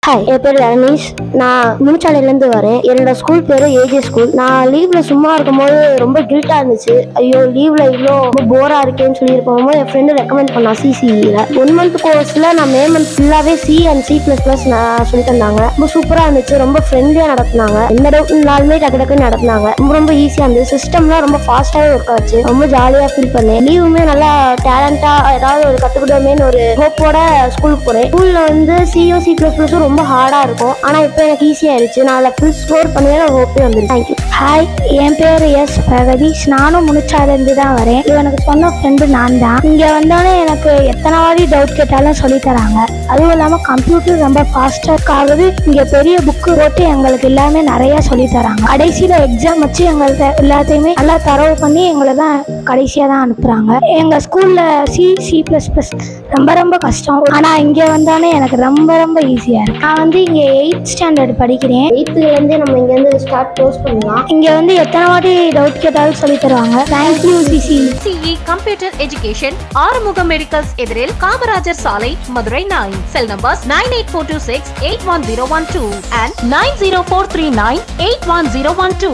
Hi, என் பேர் ரமேஷ். நான் முனிச்சாலையிலேருந்து வரேன். என்னோட ஸ்கூல் பேர் ஏஜே ஸ்கூல். நான் லீவ்ல சும்மா இருக்கும்போது ரொம்ப கில்ட்டா இருந்துச்சு. ஐயோ, லீவ்ல இவ்வளோ ரொம்ப போரா இருக்கேன்னு சொல்லியிருப்போம். என் ஃப்ரெண்டு ரெக்கமெண்ட் பண்ணா சிசிஇல 1 மந்த் கோர்ஸ்ல நான் மே மந்த் ஃபுல்லாவே C and C plus plus நான் சொல்லி தந்தாங்க. ரொம்ப சூப்பரா இருந்துச்சு. ரொம்ப ஃப்ரெண்ட்லியா நடத்துனாங்க. எந்த டவுட்னாலுமே டக்கு டக்குன்னு நடத்துனாங்க. ரொம்ப ரொம்ப ஈஸியா இருந்தது. சிஸ்டம்லாம் ரொம்ப ஃபாஸ்டாவே ஒர்க் ஆச்சு. ரொம்ப ஜாலியா ஃபீல் பண்ணேன். லீவுமே நல்லா டேலண்டா ஏதாவது ஒரு கத்துக்கிட்டோமேன்னு ஒரு ஹோப்போட ஸ்கூலுக்கு போறேன். ஸ்கூல்ல வந்து சிஓ சி பிளஸ் பிளஸும் ரொம்ப ஹார்டா இருக்கும். ஆனா இப்போ எனக்கு ஈஸியா ஆயிடுச்சு. நான் அதில் ஃபுல் ஸ்கோர் பண்ணுவேன். ஹோப்பே வந்துருச்சு. தேங்க்யூ. ஹாய், என் பேர் எஸ் பிரகதீஷ். நானும் முனிச்சாலேருந்து தான் வரேன். இவனுக்கு சொன்ன ஃப்ரெண்டு நான் தான். இங்கே வந்தோடனே எனக்கு எத்தனைவாதி டவுட் கேட்டாலும் சொல்லி தராங்க. அதுவும் இல்லாமல் கம்ப்யூட்டர் ரொம்ப ஃபாஸ்டாக ஆகுது. இங்கே பெரிய புக்கு போட்டு எங்களுக்கு எல்லாமே நிறைய சொல்லி தராங்க. கடைசியில் எக்ஸாம் வச்சு எங்களுக்கு எல்லாத்தையுமே நல்லா தரவு பண்ணி எங்களை தான் கடைசியாக தான் அனுப்புகிறாங்க. எங்கள் ஸ்கூலில் சி ப்ளஸ் ப்ளஸ் ரொம்ப ரொம்ப கஷ்டம். ஆனால் இங்கே வந்தோடனே எனக்கு ரொம்ப ரொம்ப ஈஸியாக இருக்கு. நான் வந்து இங்கே 8th ஸ்டாண்டர்ட் படிக்கிறேன். 8th நம்ம இங்கேருந்து ஸ்டார்ட் க்ளோஸ் பண்ணலாம். இங்கே வந்து எத்தனை வாட்டி டவுட் கேட்டாலும் சொல்லி தருவாங்க. Thank you CC. CE computer education Arumugam medicals எதிரில் காமராஜர் சாலை, மதுரை 9. செல் நம்பர்ஸ் 98426 81012 and 90439 81012.